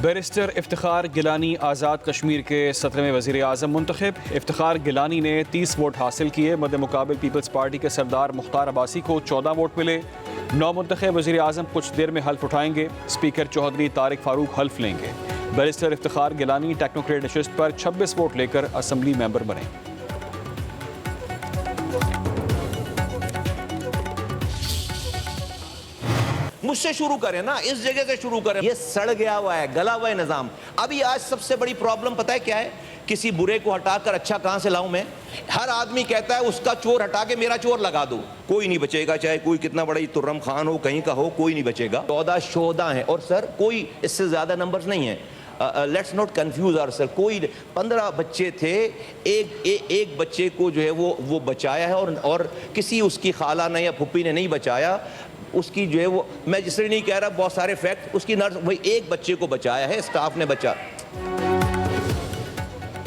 Barrister Iftikhar Gilani Azad Kashmir के 17वें वज़ीर आज़म मुंतखब। इफ्तिखार गिलानी ने 30 वोट हासिल किए। मद्दे मुकाबिल पीपल्स पार्टी के सरदार मुख्तार अब्बासी को 14 वोट मिले। नौ मुंतखब वज़ीर आज़म कुछ देर में हल्फ उठाएंगे। स्पीकर चौधरी तारिक फारूक हल्फ लेंगे। बैरिस्टर इफ्तिखार गिलानी टेक्नोक्रेट नशिस्त पर 26 वोट लेकर असम्बली मेंबर बने। मुझसे शुरू करें ना, इस जगह से शुरू करें। ये सड़ गया हुआ है, गला हुआ है निजाम। अभी आज सबसे बड़ी प्रॉब्लम पता है क्या है? किसी बुरे को हटाकर अच्छा कहां से लाऊं मैं? हर आदमी कहता है उसका चोर हटा के मेरा चोर लगा दो। कोई नहीं बचेगा, चाहे कोई कितना बड़ा ही तुर्रम खान हो, कहीं का हो, कोई नहीं बचेगा। 14 है और सर कोई इससे ज्यादा नंबर्स नहीं है। Let's not confuse our sir. कोई 15 बच्चे थे, एक बच्चे को जो है वो बचाया है और किसी उसकी खाला ने या फुप्पी ने नहीं बचाया। उसकी जो है वो, मैं जिससे नहीं कह रहा, बहुत सारे फैक्ट, उसकी नर्स वही एक बच्चे को बचाया है, स्टाफ ने बचा।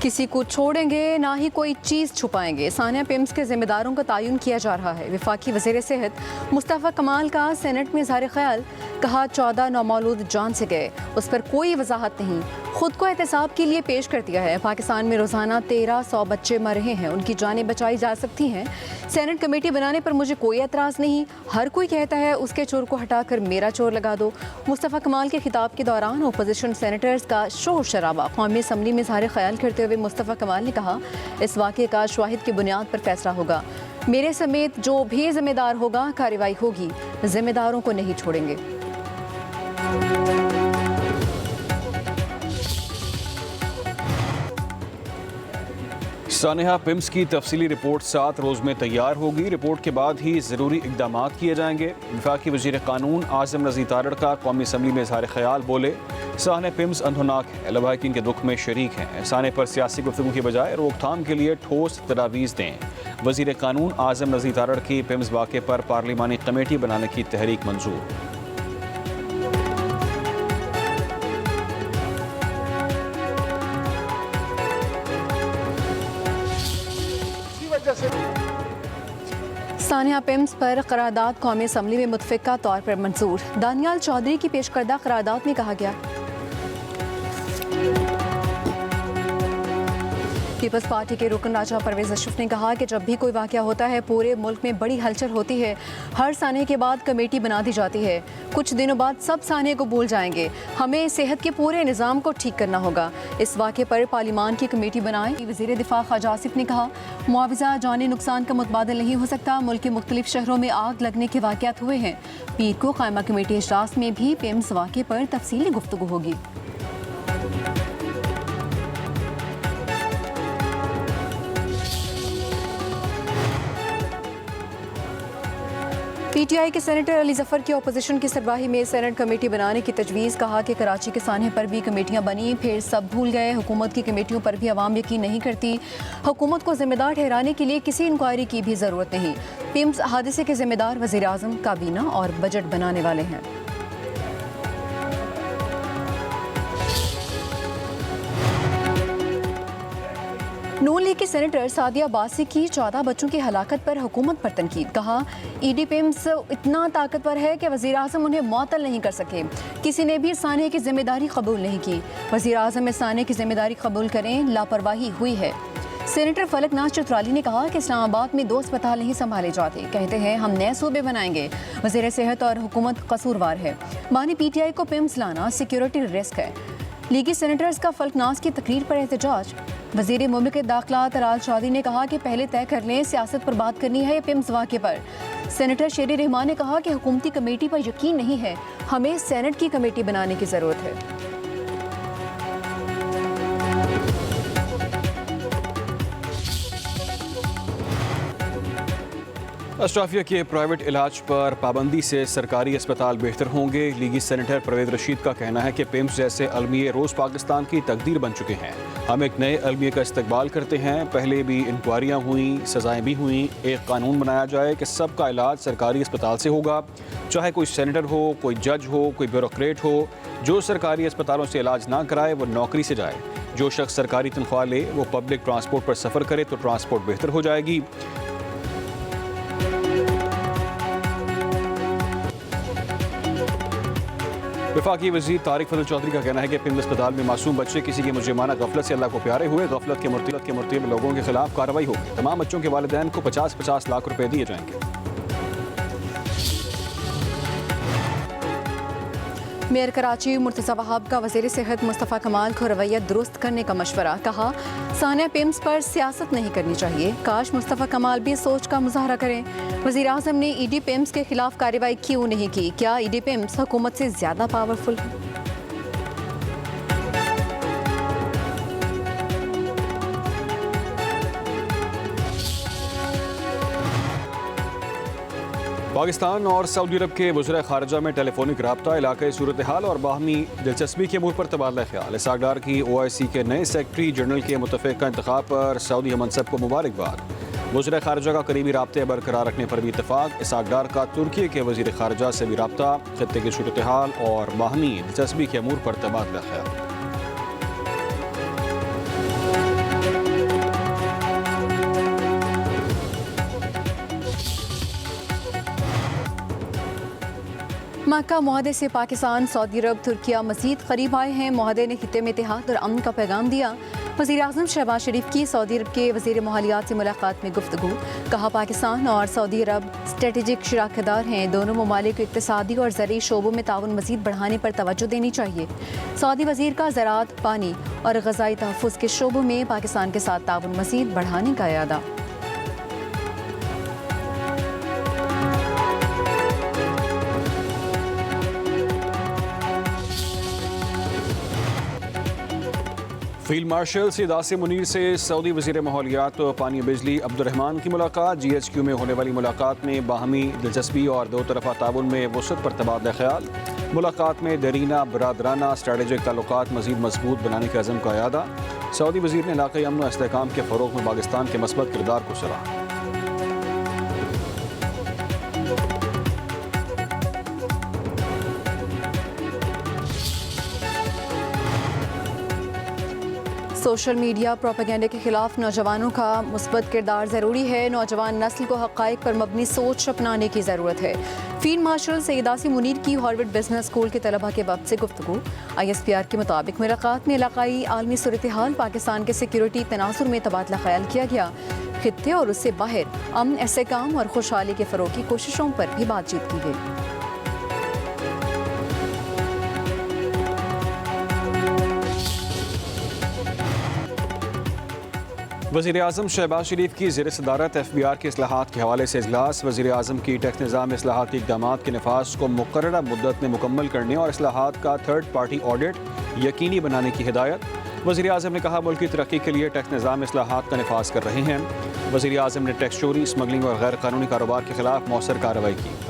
किसी को छोड़ेंगे ना ही कोई चीज़ छुपाएंगे। सानिया पिम्स के जिम्मेदारों का तयन किया जा रहा है। वफाकी वज़ीर सेहत मुस्तफ़ा कमाल का सेनेट में इज़हार ख्याल। कहा 14 नौमौलूद जान से गए, उस पर कोई वजाहत नहीं। खुद को एहतसाब के लिए पेश कर दिया है। पाकिस्तान में रोज़ाना 1300 बच्चे मर रहे हैं, उनकी जानें बचाई जा सकती हैं। सेनेट कमेटी बनाने पर मुझे कोई एतराज़ नहीं। हर कोई कहता है उसके चोर को हटाकर मेरा चोर लगा दो। मुस्तफ़ा कमाल के खिताब के दौरान अपोजिशन सेनेटर्स का शोर शराबा। कौमी असम्बली में इज़हार ख्याल करते हुए मुस्तफ़ा कमाल ने कहा, इस वाक़े का शवाहिद की बुनियाद पर फैसला होगा। मेरे समेत जो भी जिम्मेदार होगा कार्रवाई होगी। जिम्मेदारों को नहीं छोड़ेंगे। सानिया पिम्स की तफसीली रिपोर्ट 7 रोज़ में तैयार होगी। रिपोर्ट के बाद ही ज़रूरी इक़दाम किए जाएंगे। वफाकी वज़ीर क़ानून आज़म रज़ी तारड़ का कौमी असम्बली में इज़हार ख्याल। बोले, सानिया पिम्स अंधोनाक है, लवाहिकीन के दुख में शरीक हैं। सानिया पर सियासी गुफ्तगू की बजाय रोकथाम के लिए ठोस तजावीज़ दें। वज़ीर क़ानून आज़म रज़ी तारड़ की पिम्स वाक़े पर पार्लिमानी कमेटी बनाने की तहरीक मंजूर। सानिया पिम्स पर करारदाद कौमी असम्बली में मुतफ़िक़ा तौर पर मंजूर। दानियाल चौधरी की पेश करदा करारदाद में कहा गया, पीपल्स पार्टी के रुकन राजा परवेज़ अशरफ ने कहा कि जब भी कोई वाक़या होता है पूरे मुल्क में बड़ी हलचल होती है। हर सानिया के बाद कमेटी बना दी जाती है, कुछ दिनों बाद सब सानिया को भूल जाएंगे। हमें सेहत के पूरे निज़ाम को ठीक करना होगा। इस वाक़े पर पार्लिमान की कमेटी बनाएं। वज़ीर दिफा ख्वाजा आसिफ ने कहा, मुआवजा जानी नुकसान का मुतबादल नहीं हो सकता। मुल्क के मुख्तलिफ शहरों में आग लगने के वाक़यात हुए हैं। पीर को कायमा कमेटी इजलास में भी पिम्स वाक़े पर तफसीली गुफ्तगू होगी। PTI के सेनेटर अली जफ़र की अपोजिशन की सरबराही में सेनेट कमेटी बनाने की तजवीज़। कहा कि कराची के सानिया पर भी कमेटियां बनी, फिर सब भूल गए। हुकूमत की कमेटियों पर भी अवाम यकीन नहीं करती। हुकूमत को जिम्मेदार ठहराने के लिए किसी इंक्वायरी की भी ज़रूरत नहीं। पिम्स हादसे के जिम्मेदार वज़ीर आज़म, काबीना और बजट बनाने वाले हैं। नून लीग के सेनेटर सादिया अब्बासी की 14 बच्चों की हलाकत पर हुकूमत पर तनकीद। कहा, ईडी पिम्स इतना ताकतवर है कि वज़ीर आज़म उन्हें मुअत्तल नहीं कर सके। किसी ने भी सानिया की जिम्मेदारी कबूल नहीं की। वज़ीर आज़म सानिया की जिम्मेदारी कबूल करें, लापरवाही हुई है। सेनेटर फलकनाज चौधरी ने कहा कि इस्लामाबाद में 2 अस्पताल नहीं संभाले जाते। कहते हैं हम नए सूबे बनाएंगे। वज़ीर सेहत और हुकूमत कसूरवार है। मानी PTI को पिम्स लाना सिक्योरिटी रिस्क है। लीगी सेनेटर्स का फलकनाज की तकरीर पर एहतजाज। वज़ीर मुमलिकत दाखिला तराल चौधरी ने कहा कि पहले तय कर लें सियासत पर बात करनी है या पिम्स वाक़े पर। सेनेटर शेर रहमान ने कहा कि हुकूमती कमेटी पर यकीन नहीं है, हमें सेनेट की कमेटी बनाने की ज़रूरत है। अशराफिया के प्राइवेट इलाज पर पाबंदी से सरकारी अस्पताल बेहतर होंगे। लीगी सेनेटर परवेज़ रशीद का कहना है कि पिम्स जैसे अलमिये रोज़ पाकिस्तान की तकदीर बन चुके हैं। हम एक नए अलमिये का इस्तकबाल करते हैं। पहले भी इंक्वायरियाँ हुई, सज़ाएँ भी हुई। एक कानून बनाया जाए कि सबका इलाज सरकारी अस्पताल से होगा, चाहे कोई सेनेटर हो, कोई जज हो, कोई ब्यूरोक्रेट हो। जो सरकारी अस्पतालों से इलाज ना कराए वो नौकरी से जाए। जो शख्स सरकारी तनख्वाह ले वो पब्लिक ट्रांसपोर्ट पर सफ़र करे तो ट्रांसपोर्ट बेहतर हो जाएगी। वफाकी वज़ीर तारिक फजल चौधरी का कहना है कि पिंड अस्पताल में मासूम बच्चे किसी की मुजरिमाना गफलत से अल्लाह को प्यारे हुए। गफलत के मुर्तकब लोगों के खिलाफ कार्रवाई होगी। तमाम बच्चों के वालिदैन को 50-50 लाख रुपए दिए जाएंगे। मेयर कराची मुर्तज़ा वहाब का वज़ीर सेहत मुस्तफ़ा कमाल को रवैया दुरुस्त करने का मशवरा। कहा, सानिया पिम्स पर सियासत नहीं करनी चाहिए। काश मुस्तफ़ा कमाल भी सोच का मुजाहरा करें। वज़ीर आज़म ने ईडी पिम्स के खिलाफ कार्रवाई क्यों नहीं की? क्या ईडी पिम्स हुकूमत से ज़्यादा पावरफुल है? पाकिस्तान और सऊदी अरब के वज़ीर ख़ारिजा में टेलीफोनिक रब्ता, इलाक़ाई सूरत हाल और बाहमी दिलचस्पी के अमूर पर तबादला ख्याल। इसाकडार की OIC के नए सेक्रेटरी जनरल के मुतफ़िक़ा इंतख़ाब पर सऊदी हमनसब को मुबारकबाद। वज़ीर ख़ारिजा का करीबी राब्ते बरकरार रखने पर भी इत्तफ़ाक़। इसाकडार का तुर्की के वज़ीर ख़ारिजा से भी रब्ता, ख़ित्ते की सूरत हाल और बाहमी दिलचस्पी के अमूर पर तबादला ख्याल। मक्का मुआहदे से पाकिस्तान, सऊदी अरब, तुर्किया मज़ीद करीब आए हैं। मुआहदे ने खित्ते में इत्तेहाद और अमन का पैगाम दिया। वज़ीर आज़म शहबाज शरीफ की सऊदी अरब के वज़ीर मालियात से मुलाकात में गुफ्तगू। कहा, पाकिस्तान और सऊदी अरब स्ट्रेटेजिक शराकतदार हैं। दोनों ममालिक को इक़्तिसादी और ज़रूरी शोबों में ताउन मज़ीद बढ़ाने पर तवज्जो देनी चाहिए। सऊदी वज़ीर का ज़राअत, पानी और ग़ज़ाई तहफ़्फ़ुज़ के शोबों में पाकिस्तान के साथ ताउन मज़ीद बढ़ाने का इरादा। फील्ड मार्शल सैयद आसिम मुनीर से सऊदी वज़ीर माहौलियात, पानी और बिजली अब्दुर्रहमान की मुलाकात। GHQ में होने वाली मुलाकात में बाहमी दिलचस्पी और दो तरफ़ा ताउन में वसअत पर तबादला ख्याल। मुलाकात में दरीना बरादराना स्ट्रेटेजिक ताल्लुकात मज़ीद मजबूत बनाने के अज़म का इरादा। सऊदी वज़ीर ने इलाक़ाई अमन व इस्तेहकाम के फ़रोग़ में पाकिस्तान के मस्बत किरदार को सराहा। सोशल मीडिया प्रोपेगेंडे के खिलाफ नौजवानों का मुस्बत किरदार ज़रूरी है। नौजवान नस्ल को हक़ाइक़ पर मबनी सोच अपनाने की ज़रूरत है। फील्ड मार्शल सैयद आसिम मुनीर की हार्वर्ड बिजनेस स्कूल के तलबा के वक्त से गुफ्तगू। ISPR के मुताबिक मुलाकात में इलाक़ाई आलमी सूरत हाल, पाकिस्तान के सिक्योरिटी तनासुर में तबादला ख्याल किया गया। खित्ते और उससे बाहर अमन, इस्तेहकाम और खुशहाली के फ़रोग़ की कोशिशों पर भी बातचीत की गई। वज़ीर आज़म शहबाज शरीफ की ज़ेर सदारत FBR के इस्लाहात के हवाले से इजलास। वज़ीर आज़म की टैक्स निज़ाम में इस्लाहाती इक़दामात के नफाज को मुक़र्ररा मुद्दत में मुकम्मल करने और इस्लाहात का थर्ड पार्टी ऑडिट यकीनी बनाने की हिदायत। वज़ीर आज़म ने कहा, मुल्क की तरक्की के लिए टैक्स निज़ाम में इस्लाहात का नफाज कर रहे हैं। वज़ीर आज़म ने टैक्स चोरी, स्मगलिंग और गैर कानूनी कारोबार के खिलाफ मौसर कार्रवाई की।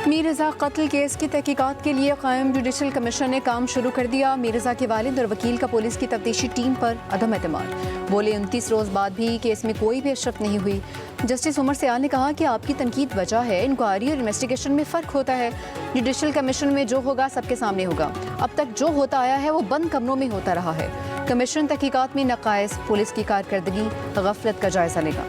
मीर रज़ा कत्ल केस की तहकीकात के लिए कायम जुडिशल कमीशन ने काम शुरू कर दिया। मीर रज़ा के वालिद और वकील का पुलिस की तफ्तीशी टीम पर अदम एतमाद। बोले, 29 रोज़ बाद भी केस में कोई पेशरफ्त नहीं हुई। जस्टिस उमर सयाल ने कहा कि आपकी तनकीद वजह है। इंक्वायरी और इन्वेस्टिगेशन में फ़र्क होता है। जुडिशल कमीशन में जो होगा सबके सामने होगा। अब तक जो होता आया है वो बंद कमरों में होता रहा है। कमीशन तहकीकात में नकाइस, पुलिस की कारकर्दगी, गफलत का जायजा लेगा।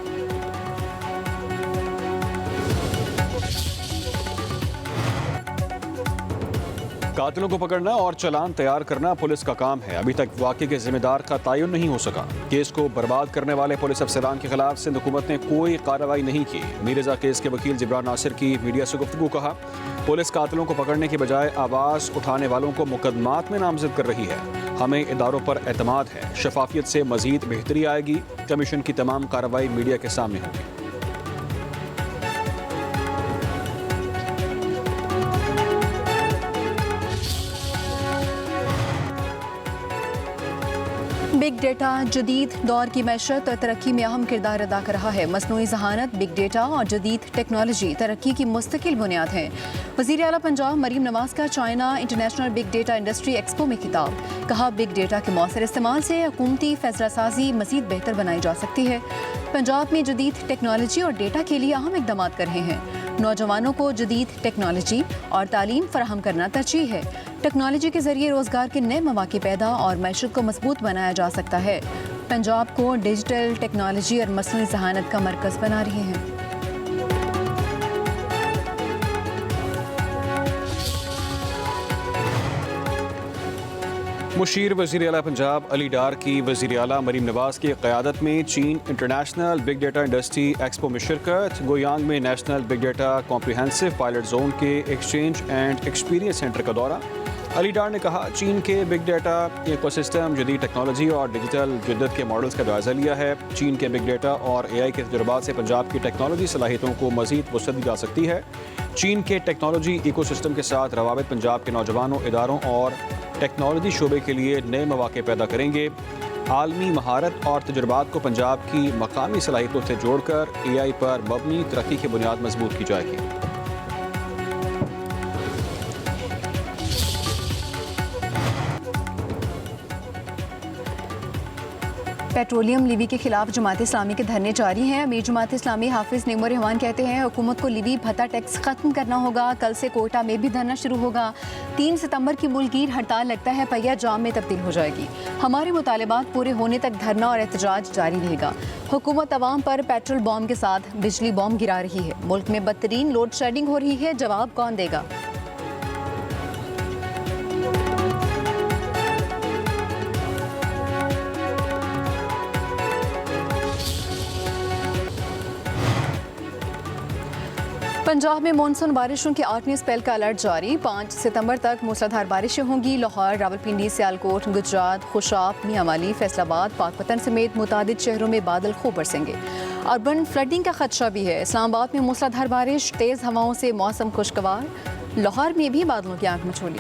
कातिलों को पकड़ना और चालान तैयार करना पुलिस का काम है। अभी तक वाक़े के जिम्मेदार का तयन नहीं हो सका। केस को बर्बाद करने वाले पुलिस अफसरान के खिलाफ सिंध हुकूमत ने कोई कार्रवाई नहीं की। मीर रज़ा केस के वकील जिब्रान नासिर की मीडिया से गुफ्तगू। कहा, पुलिस कातिलों को पकड़ने की बजाय आवाज़ उठाने वालों को मुकदमात में नामजद कर रही है। हमें इदारों पर एतमाद है। शफाफियत से मजीद बेहतरी आएगी। कमीशन की तमाम कार्रवाई मीडिया के सामने होगी। बिग डेटा जदीद दौर की मैशत और तरक्की में अहम किरदार अदा कर रहा है। मसनूई ज़हानत, बिग डेटा और जदीद टेक्नोलॉजी तरक्की की मुस्तकिल बुनियाद है। वज़ीर आला पंजाब मरीम नवाज का China international big data industry expo में खिताब। कहा, बिग डेटा के मौसर इस्तेमाल से हुकूमती फैसला साजी मज़ीद बेहतर बनाई जा सकती है। पंजाब में जदीद टेक्नोलॉजी और डेटा के लिए अहम इक़दाम कर रहे हैं। नौजवानों को जदीद टेक्नोलॉजी और तालीम फराहम करना तरजीह है। टेक्नोलॉजी के जरिए रोजगार के नए मौके पैदा और मैशत को मजबूत बनाया जा सकता है। पंजाब को डिजिटल टेक्नोलॉजी और मसनूई ज़हानत का मरकज़ बना रहे हैं। मुशीर वज़ीर आला पंजाब अली डार की वज़ीर आला मरीम नवाज़ की क़यादत में चीन international big data industry expo में शिरकत। गोयांग में national big data comprehensive pilot zone के एक्सचेंज एंड एक्सपीरियंस सेंटर का दौरा। अली डार ने कहा, चीन के बिग डेटा इकोसिस्टम, जदीद टेक्नोलॉजी और डिजिटल जिद्दत के मॉडल्स का जायज़ा लिया है। चीन के बिग डेटा और AI के तजुर्बात से पंजाब की टेक्नोलॉजी सलाहियतों को मज़ीद वसअत दी जा सकती है। चीन के टेक्नोलॉजी इकोसिस्टम के साथ रवाबित पंजाब के नौजवानों, इदारों और टेक्नोलॉजी शोबे के लिए नए मौक़े पैदा करेंगे। आलमी महारत और तजुर्बात को पंजाब की मकामी सलाहियतों से जोड़कर AI पर मबनी तरक्की की बुनियाद मजबूत की जाएगी। पेट्रोलियम लीवी के खिलाफ जमात इस्लामी के धरने जारी हैं। अमीर जमात इस्लामी हाफिज नेमो रहमान कहते हैं, हुकूमत को लीवी भत्ता टैक्स खत्म करना होगा। कल से कोयटा में भी धरना शुरू होगा। 3 सितंबर की मुल्कीर हड़ताल लगता है पहिया जाम में तब्दील हो जाएगी। हमारे मुतालिबात पूरे होने तक धरना और एहतजाज जारी रहेगा। हुकूमत अवाम पर पेट्रोल बॉम्ब के साथ बिजली बॉम्ब गिरा रही है। मुल्क में बदतरीन लोड शेडिंग हो रही है, जवाब कौन देगा? पंजाब में मानसून बारिशों के 8वें स्पेल का अलर्ट जारी। 5 सितंबर तक मूसलाधार बारिशें होंगी। लाहौर, रावलपिंडी, सियालकोट, गुजरात, खुशाब, मियांवाली, फैसलाबाद, पाकपतन समेत मुतादिद शहरों में बादल खूब बरसेंगे। अर्बन फ्लडिंग का खदशा भी है। इस्लामाबाद में मूसलाधार बारिश, तेज़ हवाओं से मौसम खुशगवार। लाहौर में भी बादलों की आंख मचोली।